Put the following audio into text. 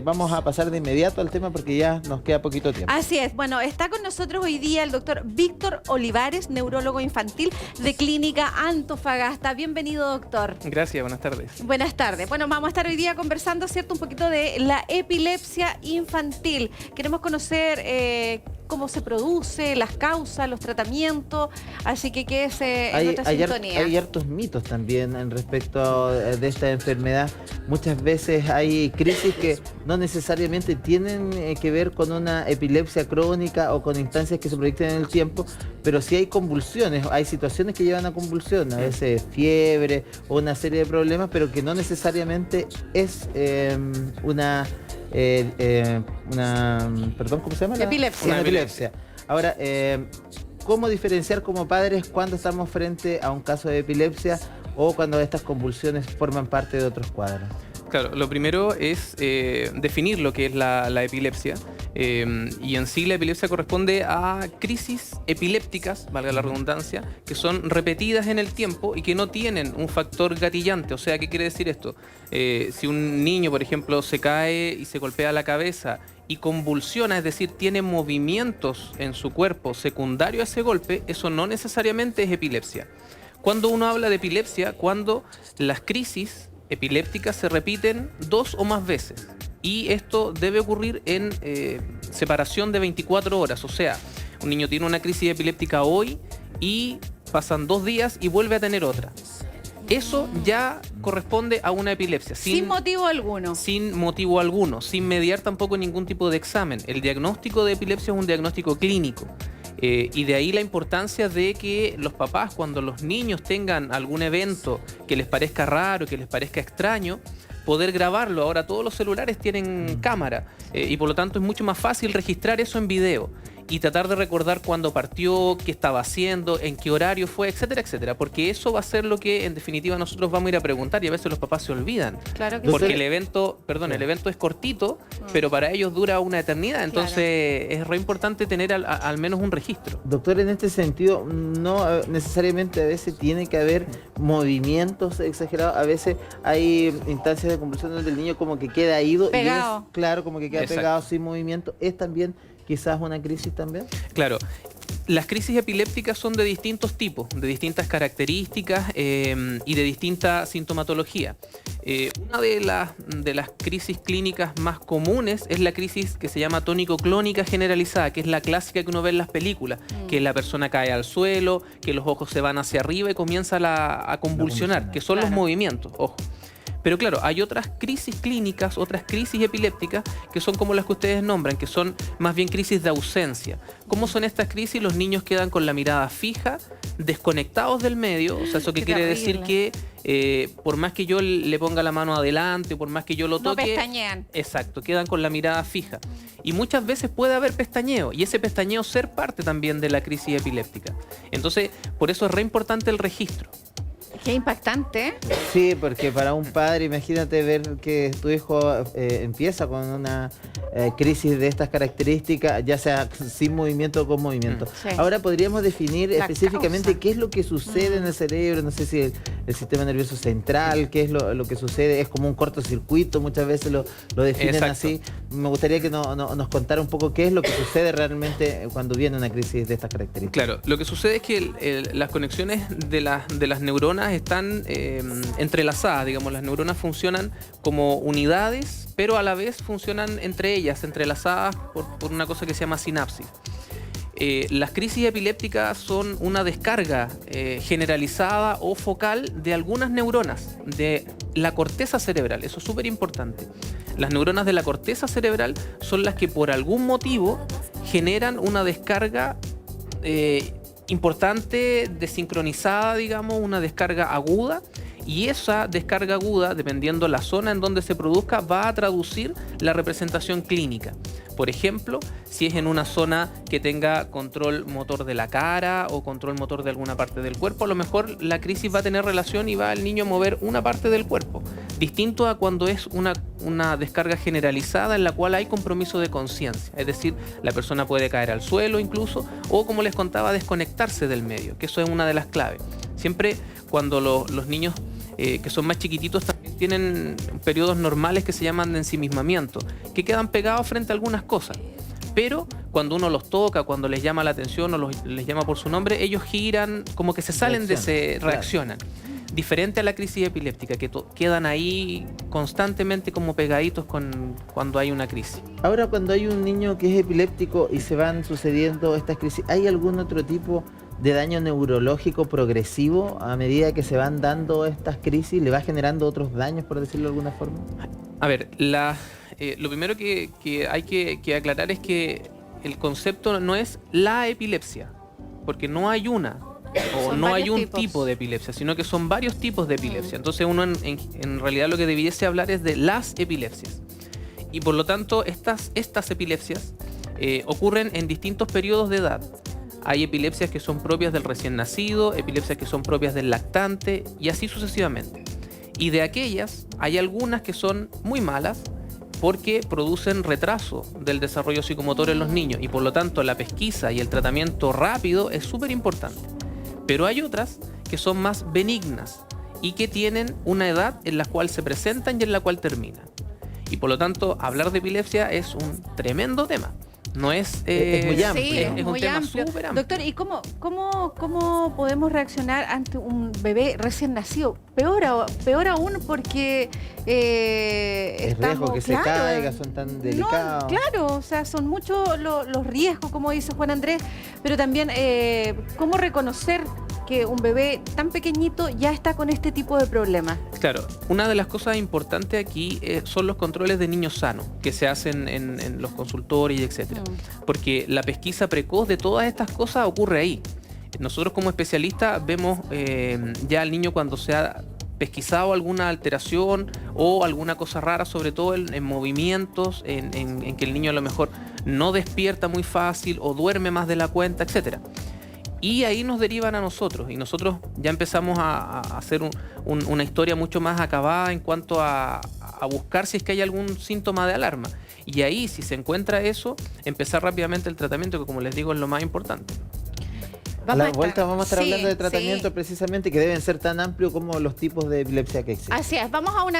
Vamos a pasar de inmediato al tema porque ya nos queda poquito tiempo. Así es. Bueno, está con nosotros hoy día el doctor Víctor Olivares, neurólogo infantil de Clínica Antofagasta. Bienvenido, doctor. Gracias, buenas tardes. Buenas tardes. Bueno, vamos a estar hoy día conversando, ¿cierto?, un poquito de la epilepsia infantil. Queremos conocer cómo se produce, las causas, los tratamientos, así que quédese en nuestra sintonía. Hay hartos mitos también en respecto de esta enfermedad. Muchas veces hay crisis que no necesariamente tienen que ver con una epilepsia crónica o con instancias que se proyecten en el tiempo, pero sí hay convulsiones, hay situaciones que llevan a convulsión, a veces fiebre o una serie de problemas, pero que no necesariamente es perdón, ¿cómo se llama? Epilepsia. Una epilepsia. Ahora, ¿cómo diferenciar como padres cuando estamos frente a un caso de epilepsia o cuando estas convulsiones forman parte de otros cuadros? Claro, lo primero es definir lo que es la epilepsia. Y en sí la epilepsia corresponde a crisis epilépticas, valga la redundancia, que son repetidas en el tiempo y que no tienen un factor gatillante. O sea, ¿qué quiere decir esto? Si un niño, por ejemplo, se cae y se golpea la cabeza y convulsiona, es decir, tiene movimientos en su cuerpo secundario a ese golpe, eso no necesariamente es epilepsia. Cuando uno habla de epilepsia, cuando las crisis epilépticas se repiten 2 o más veces. Y esto debe ocurrir en separación de 24 horas. O sea, un niño tiene una crisis epiléptica hoy y pasan 2 días y vuelve a tener otra. Eso ya corresponde a una epilepsia. Sin motivo alguno. Sin motivo alguno, sin mediar tampoco ningún tipo de examen. El diagnóstico de epilepsia es un diagnóstico clínico. Y de ahí la importancia de que los papás, cuando los niños tengan algún evento que les parezca raro, que les parezca extraño, poder grabarlo. Ahora todos los celulares tienen cámara y por lo tanto es mucho más fácil registrar eso en video y tratar de recordar cuándo partió, qué estaba haciendo, en qué horario fue, etcétera, etcétera. Porque eso va a ser lo que en definitiva nosotros vamos a ir a preguntar y a veces los papás se olvidan. Claro que porque sí. el evento es cortito, pero para ellos dura una eternidad. Entonces es re importante tener al menos un registro. Doctor, en este sentido, no necesariamente a veces tiene que haber movimientos exagerados. A veces hay instancias de convulsión donde el niño como que queda ido. Pegado. Y es, claro, como que queda Exacto. pegado sin movimiento. ¿Es también quizás una crisis también? Claro. Las crisis epilépticas son de distintos tipos, de distintas características y de distinta sintomatología. Una de las crisis clínicas más comunes es la crisis que se llama tónico-clónica generalizada, que es la clásica que uno ve en las películas, que la persona cae al suelo, que los ojos se van hacia arriba y comienza a convulsionar, que son los movimientos, ojo. Pero claro, hay otras crisis clínicas, otras crisis epilépticas que son como las que ustedes nombran, que son más bien crisis de ausencia. ¿Cómo son estas crisis? Los niños quedan con la mirada fija, desconectados del medio. O sea, eso que quiere decir que por más que yo le ponga la mano adelante, por más que yo lo toque... No pestañean. Exacto, quedan con la mirada fija. Y muchas veces puede haber pestañeo, y ese pestañeo ser parte también de la crisis epiléptica. Entonces, por eso es re importante el registro. Qué impactante, ¿eh? Sí, porque para un padre, imagínate ver que tu hijo empieza con una crisis de estas características, ya sea sin movimiento o con movimiento. Sí. Ahora podríamos definir La específicamente causa. qué es lo que sucede en el cerebro, no sé si el sistema nervioso central, qué es lo que sucede, es como un cortocircuito, muchas veces lo definen Exacto. así. Me gustaría que nos contara un poco qué es lo que sucede realmente cuando viene una crisis de estas características. Claro, lo que sucede es que las conexiones de las neuronas están entrelazadas, digamos, las neuronas funcionan como unidades, pero a la vez funcionan entre ellas, entrelazadas por una cosa que se llama sinapsis. Las crisis epilépticas son una descarga generalizada o focal de algunas neuronas de la corteza cerebral, eso es súper importante. Las neuronas de la corteza cerebral son las que por algún motivo generan una descarga importante, desincronizada, digamos, una descarga aguda, y esa descarga aguda, dependiendo la zona en donde se produzca, va a traducir la representación clínica. Por ejemplo, si es en una zona que tenga control motor de la cara o control motor de alguna parte del cuerpo, a lo mejor la crisis va a tener relación y va el niño a mover una parte del cuerpo. Distinto a cuando es una descarga generalizada en la cual hay compromiso de conciencia. Es decir, la persona puede caer al suelo incluso, o como les contaba, desconectarse del medio, que eso es una de las claves. Siempre cuando los niños que son más chiquititos también tienen periodos normales que se llaman de ensimismamiento, que quedan pegados frente a algunas cosas. Pero cuando uno los toca, cuando les llama la atención o les llama por su nombre, ellos giran, como que se salen reaccionan. Diferente a la crisis epiléptica, que quedan ahí constantemente como pegaditos cuando hay una crisis. Ahora, cuando hay un niño que es epiléptico y se van sucediendo estas crisis, ¿hay algún otro tipo de daño neurológico progresivo a medida que se van dando estas crisis? ¿Le va generando otros daños, por decirlo de alguna forma? A ver, lo primero que hay que aclarar es que el concepto no es la epilepsia, porque no hay una o Son no hay varios un tipos. tipo de epilepsia, sino que son varios tipos de epilepsia. Entonces uno en realidad lo que debiese hablar es de las epilepsias. Y por lo tanto estas epilepsias ocurren en distintos periodos de edad. Hay epilepsias que son propias del recién nacido, epilepsias que son propias del lactante y así sucesivamente. Y de aquellas hay algunas que son muy malas porque producen retraso del desarrollo psicomotor en los niños y por lo tanto la pesquisa y el tratamiento rápido es súper importante. Pero hay otras que son más benignas y que tienen una edad en la cual se presentan y en la cual terminan. Y por lo tanto, hablar de epilepsia es un tremendo tema. No es... Es muy amplio. Sí, es un muy tema amplio. súper amplio. Doctor, ¿y cómo podemos reaccionar ante un bebé recién nacido? Peor aún porque Es riesgo que se caiga, son tan delicados. No, claro, o sea, son muchos los riesgos, como dice Juan Andrés, pero también cómo reconocer que un bebé tan pequeñito ya está con este tipo de problemas. Claro, una de las cosas importantes aquí son los controles de niños sanos que se hacen en los consultorios, etcétera. Porque la pesquisa precoz de todas estas cosas ocurre ahí. Nosotros como especialistas vemos ya al niño cuando se ha pesquisado alguna alteración o alguna cosa rara, sobre todo en movimientos, en que el niño a lo mejor no despierta muy fácil o duerme más de la cuenta, etcétera. Y ahí nos derivan a nosotros y nosotros ya empezamos a hacer una historia mucho más acabada en cuanto a buscar si es que hay algún síntoma de alarma. Y ahí, si se encuentra eso, empezar rápidamente el tratamiento, que como les digo es lo más importante. A la vuelta vamos a estar Sí, hablando de tratamiento sí. precisamente que deben ser tan amplios como los tipos de epilepsia que existen. Así es, vamos a una